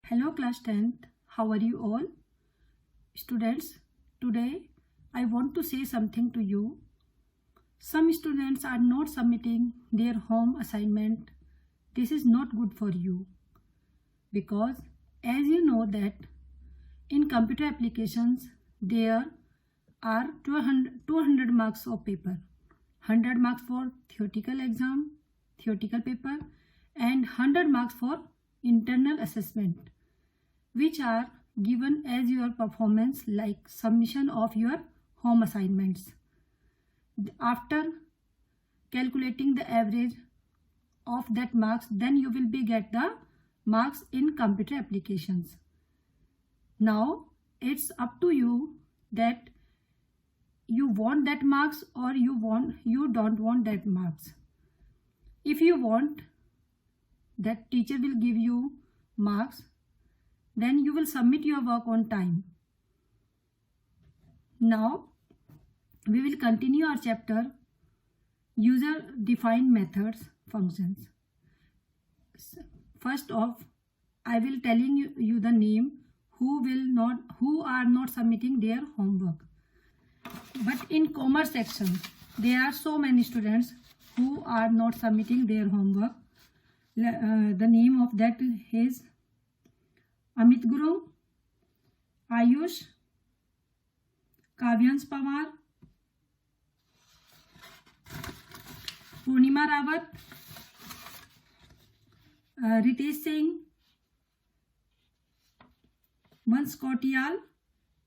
Hello class 10th, how are you all? Students, today I want to say something to you. Some students are not submitting their home assignment. This is not good for you because as you know that in computer applications there are 200 marks of paper, 100 marks for theoretical exam, theoretical paper and 100 marks for internal assessment, which are given as your performance like submission of your home assignments. After calculating the average of that marks, then you will be get the marks in computer applications. Now it's up to you that you want that marks or you don't want that marks. If you want that teacher will give you marks, then you will submit your work on time. Now we will continue our chapter user defined methods functions. First off, I will telling you the name who are not submitting their homework. But in commerce section there are so many students who are not submitting their homework. The name of that is Amit Guru, Ayush, Kavyans Pawar, Purnima Rawat, Ritesh Singh, Vansh Kotiyal,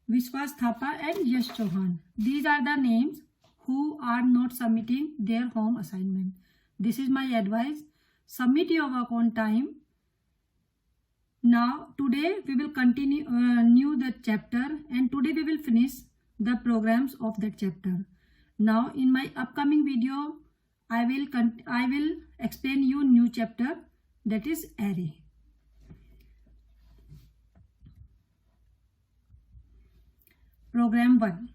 Vishwas Thapa and Yash Chauhan. These are the names who are not submitting their home assignment. This is my advice. Submit your work on time. Now today we will continue the chapter and today we will finish the programs of that chapter. Now in my upcoming video I will explain you new chapter, that is array. Program 1.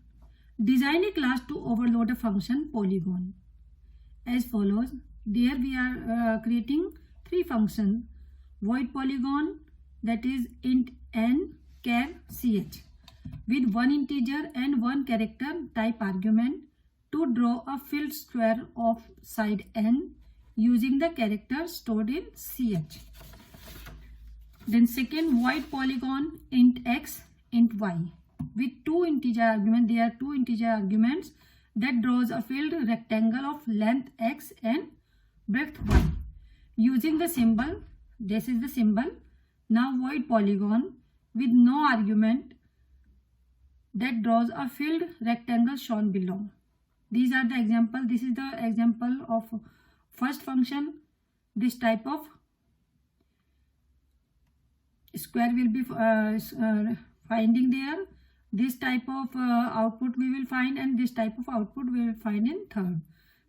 Design a class to overload a function polygon. As follows. There we are creating three functions. Void polygon, that is int n char ch, with one integer and one character type argument to draw a filled square of side n using the character stored in ch. Then second, void polygon int x int y, with two integer arguments. There are two integer arguments that draws a filled rectangle of length x and breadth y using the symbol. This is the symbol. Now void polygon with no argument that draws a filled rectangle shown below. These are the example. This is the example of first function. This type of square will be finding there. This type of output we will find, and this type of output we will find in third.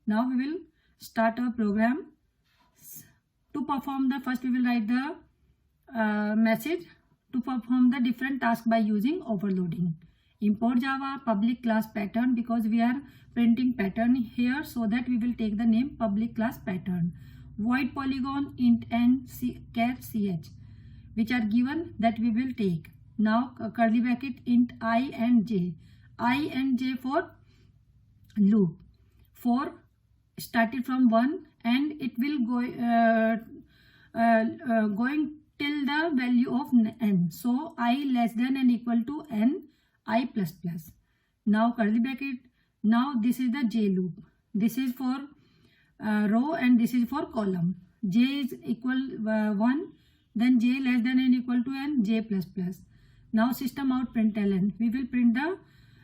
Now we will start our program. To perform the first we will write the message to perform the different task by using overloading. Import Java public class pattern, because we are printing pattern here, so that we will take the name public class pattern. Void polygon int n char ch, which are given, that we will take. Now curly bracket int I and j for loop, for started from 1 and it will go going till the value of n. So I less than and equal to n I plus plus. Now curly bracket. Now this is the j loop. This is for row and this is for column. J is equal 1, then j less than and equal to n, j plus plus. Now system out println. We will print the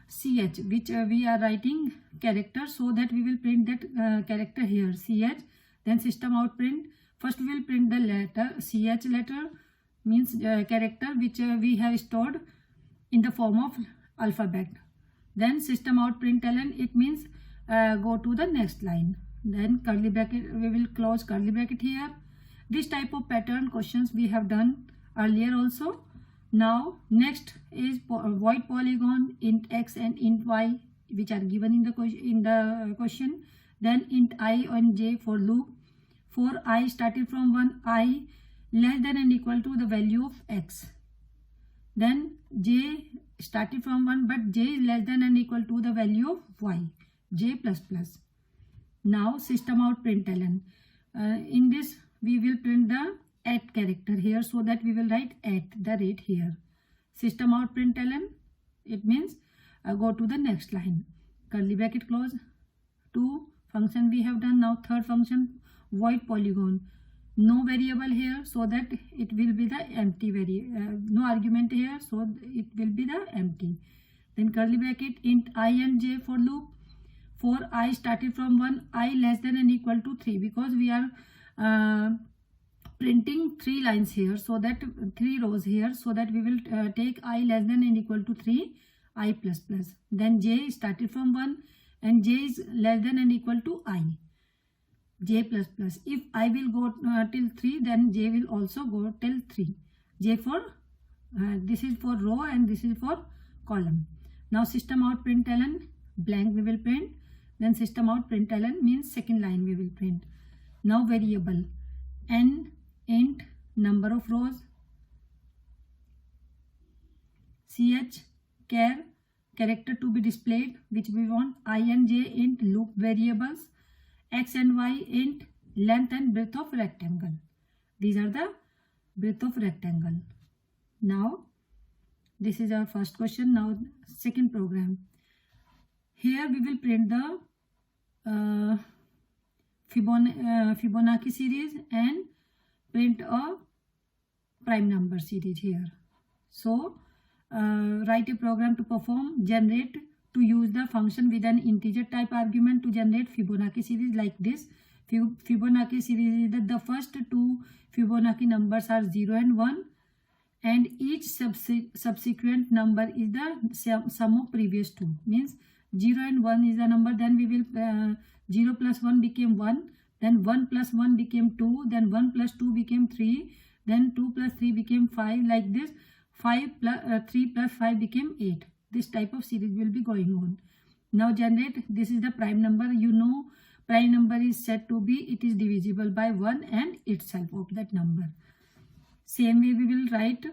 ch, which we are writing character, so that we will print that character here ch. Then system out print. First we will print the letter ch letter, means character which we have stored in the form of alphabet. Then system out println, it means go to the next line. Then curly bracket, we will close curly bracket here. This type of pattern questions we have done earlier also. Now next is void polygon int x and int y, which are given in the question. Then int I and j for loop. For I started from 1, I less than and equal to the value of x. Then j started from 1, but j is less than and equal to the value of y, j plus plus. Now system out println. In this we will print the at character here, so that we will write at the rate here. System out println, it means go to the next line, curly bracket close. 2 function we have done. Now third function, void polygon. No variable here, so that it will be the empty no argument here, so it will be the empty. Then curly bracket int I and j for loop. For I started from 1, I less than and equal to 3, because we are printing 3 lines here, so that 3 rows here, so that we will take I less than and equal to 3, I plus plus. Then j started from 1 and j is less than and equal to I, j plus plus. If I will go till 3, then j will also go till 3. J for this is for row and this is for column. Now system out println blank we will print. Then system out println means second line we will print. Now variable n int number of rows, ch char character to be displayed which we want, I and j int loop variables, x and y int length and breadth of rectangle. These are the breadth of rectangle. Now this is our first question. Now second program. Here we will print the Fibonacci series and print a prime number series here. So write a program to perform generate to use the function with an integer type argument to generate Fibonacci series like this. Fibonacci series is the first 2 Fibonacci numbers are 0 and 1, and each subsequent number is the sum of previous 2. Means 0 and 1 is the number, then we will 0 plus 1 became 1, then 1 plus 1 became 2, then 1 plus 2 became 3, then 2 plus 3 became 5, like this. 3 plus 5 became 8. This type of series will be going on. Now generate, this is the prime number. You know prime number is said to be, it is divisible by 1 and itself of that number. Same way we will write,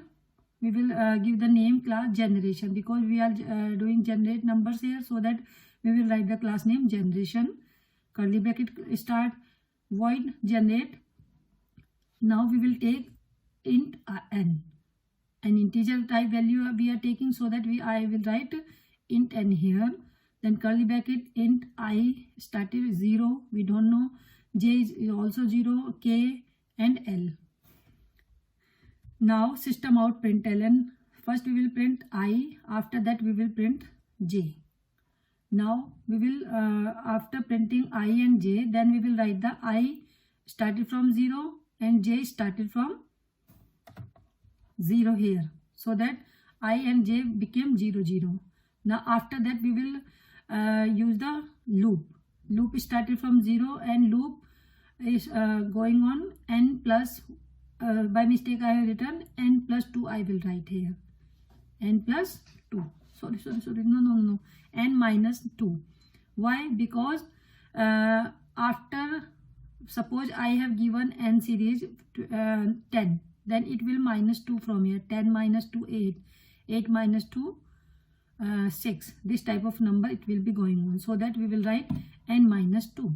we will give the name class generation, because we are doing generate numbers here, so that we will write the class name generation. Curly bracket start void generate. Now we will take int n, an integer type value we are taking, so that I will write int n here. Then curly bracket int I started 0, we don't know, j is also 0, k and l. Now system out println. First we will print I, after that we will print j. Now we will after printing I and j, then we will write the I started from 0 and j started from 0 here, so that I and j became 0 0. Now after that we will use the loop. Loop started from 0 and loop is going on n plus by mistake I have written n plus 2. I will write here n plus 2. Sorry, no, n minus 2. Why? Because after, suppose I have given n series 10, then it will minus 2 from here. 10 minus 2 8, 8 minus 2 6. This type of number it will be going on, so that we will write n minus 2.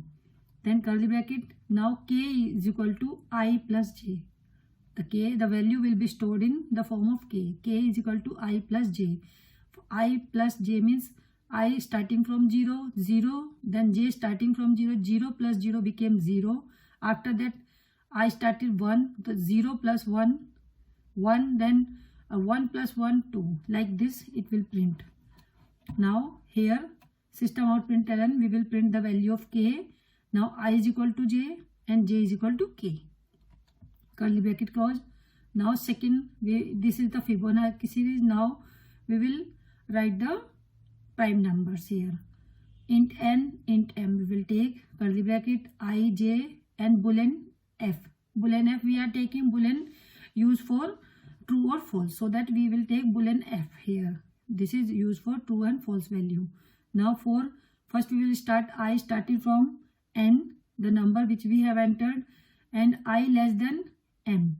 Then curly bracket. Now k is equal to I plus j. The value will be stored in the form of k. K is equal to I plus j. I plus j means I starting from 0 0, then j starting from 0. 0 plus 0 became 0. After that I started 1, the 0 plus 1 1, then 1 plus 1 2, like this it will print. Now here system out println, we will print the value of k. Now I is equal to j and j is equal to k. Curly bracket close. Now second, this is the Fibonacci series. Now we will write the prime numbers here. Int n, int m we will take, curly bracket I, j and boolean f. Boolean f we are taking boolean used for true or false, so that we will take boolean f here. This is used for true and false value. Now for first we will start I started from n, the number which we have entered, and I less than m.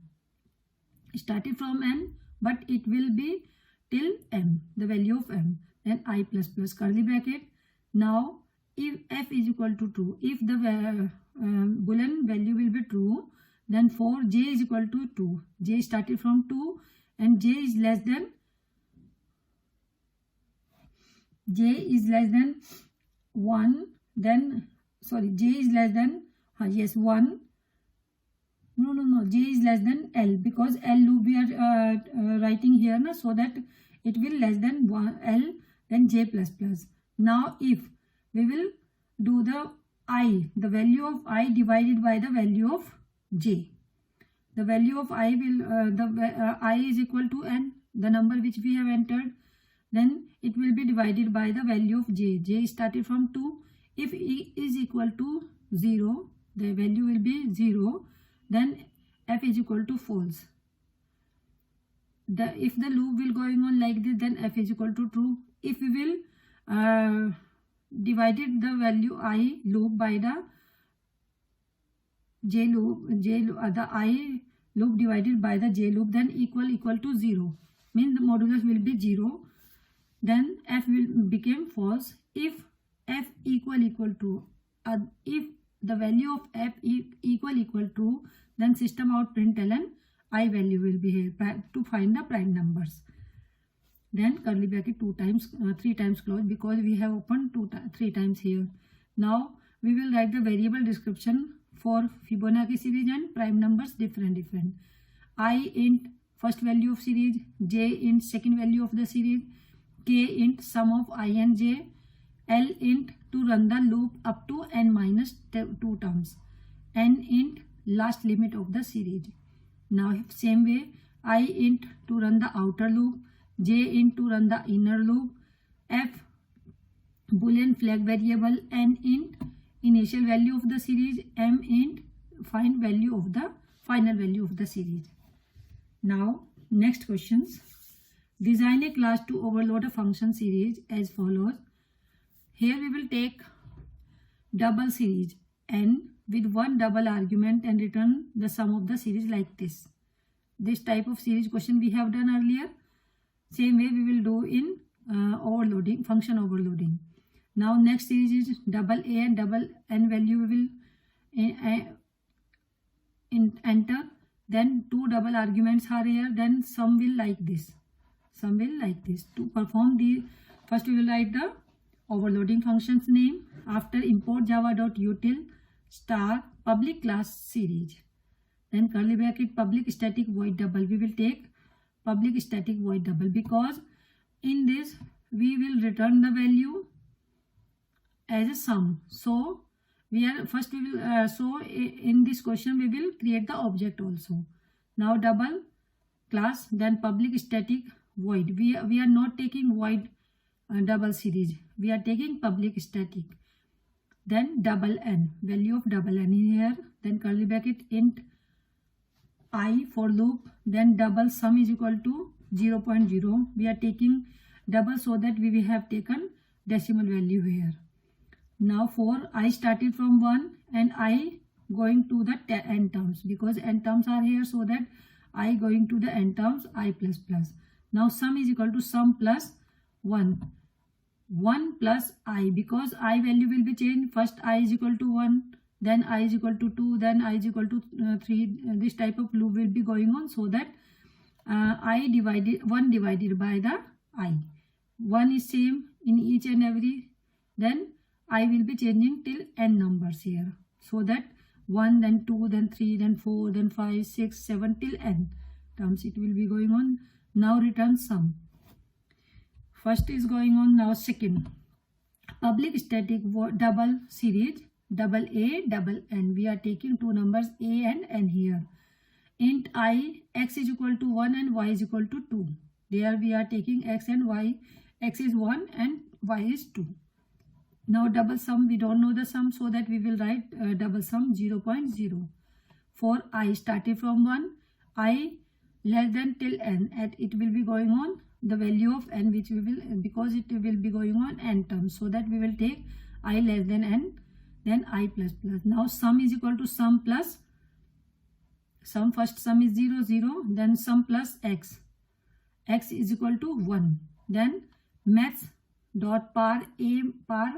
started from n, but it will be till m, the value of m. Then I plus plus curly bracket. Now if f is equal to true, if the boolean value will be true, then for j is equal to 2, j started from 2 and j is less than 1, then sorry, j is less than 1. No, j is less than L, because L loop we are writing here na, so that it will less than 1 L, then j plus plus. Now if we will do the I, the value of I divided by the value of j, the value of I will I is equal to n, the number which we have entered, then it will be divided by the value of j. J started from 2. If e is equal to 0, the value will be 0, then f is equal to false. If the loop will going on like this, then f is equal to true. If we will divided the value I loop by the j loop, the I loop divided by the j loop, then equal to 0, means the modulus will be 0, then f will become false. If f equal to if the value of f equal true, then system out println I value will be here to find the prime numbers. Then curly bracket 3 times close, because we have opened 3 times here. Now we will write the variable description for Fibonacci series and prime numbers different. I int first value of series, j int second value of the series, k int sum of I and j, L int to run the loop up to n minus 2 terms, n int last limit of the series. Now same way, I int to run the outer loop, j int to run the inner loop, f boolean flag variable, n int initial value of the series, m int find value of the final value of the series. Now next questions. Design a class to overload a function series as follows. Here we will take double series n with one double argument and return the sum of the series like this. This type of series question we have done earlier. Same way we will do in overloading, function overloading. Now next series is double a and double n value we will enter. Then two double arguments are here. Then sum will like this. To perform the first we will write the overloading function's name. After import java.util star public class series. Then curly bracket public static void double. We will take public static void double, because in this we will return the value as a sum. So we are first we will so in this question we will create the object also. Now double class, then public static void. We are not taking void double series, we are taking public static. Then double n, value of double n in here. Then curly bracket int I for loop. Then double sum is equal to 0.0. We are taking double so that we will have taken decimal value here. Now for I started from 1 and I going to the n terms, because n terms are here, so that I going to the n terms I plus plus. Now sum is equal to sum plus 1 plus I, because I value will be changed. First I is equal to 1, then I is equal to 2, then I is equal to 3. This type of loop will be going on, so that 1 divided by the I. 1 is same in each and every. Then I will be changing till n numbers here, so that 1, then 2, then 3, then 4, then 5, 6, 7 till n terms it will be going on. Now return sum. First is going on. Now second, public static double series, double a, double n. We are taking two numbers a and n here. Int I, x is equal to 1 and y is equal to 2. There we are taking x and y. X is 1 and y is 2. Now double sum, we don't know the sum, so that we will write double sum 0.0. For I started from 1, I less than till n, and it will be going on the value of n, which we will, because it will be going on n terms, so that we will take I less than n, then I plus plus. Now sum is equal to sum plus sum, first sum is 0, 0, then sum plus x. X is equal to 1. Then maths dot par a par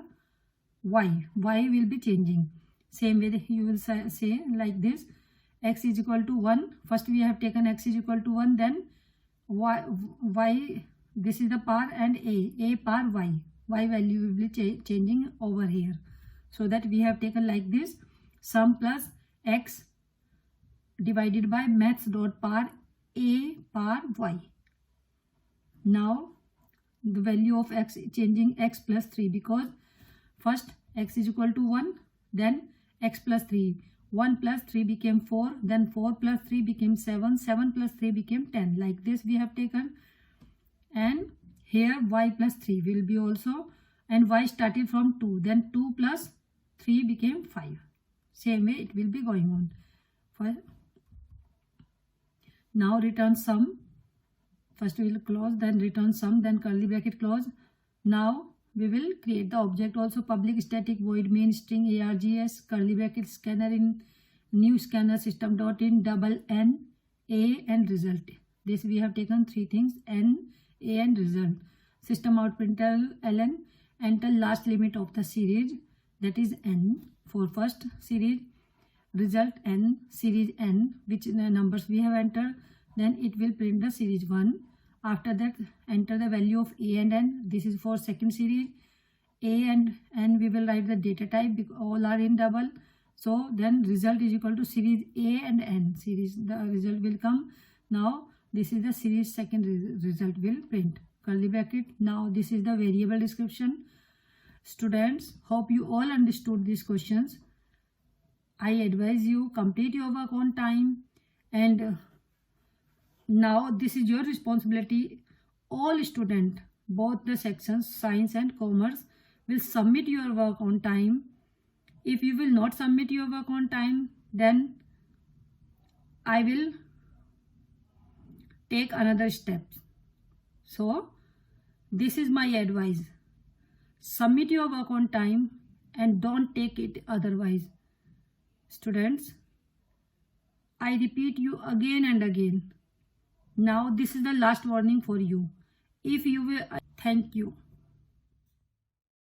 y. Y will be changing. Same way you will say like this. X is equal to 1. First we have taken x is equal to 1. Then y, this is the par, and a par y. Y value will be changing over here. So that we have taken like this. Sum plus x divided by maths dot par a par y. Now the value of x changing x plus 3, because first x is equal to 1, then x plus 3. 1 plus 3 became 4, then 4 plus 3 became 7, 7 plus 3 became 10. Like this we have taken. And here y plus 3 will be also, and y started from 2, then 2 plus 3 became 5. Same way it will be going on. Now return sum. First we will close, then return sum, then curly bracket close. Now we will create the object also. Public static void main string args curly bracket scanner in new scanner system dot in double n a and result. This we have taken 3 things, n, a and result. System out println ln, enter last limit of the series, that is n for first series, result n, series n, which numbers we have entered. Then it will print the series 1. After that enter the value of a and n. This is for second series. A and n we will write the data type because all are in double. So then result is equal to series a and n. Series, the result will come. Now this is the series second result will print. Curly bracket. Now this is the variable description. Students, hope you all understood these questions. I advise you complete your work on time, and now this is your responsibility. All students, both the sections science and commerce, will submit your work on time. If you will not submit your work on time, then I will take another step. So this is my advice. Submit your work on time and don't take it otherwise. Students, I repeat you again and again. Now this is the last warning for you. If you will, thank you.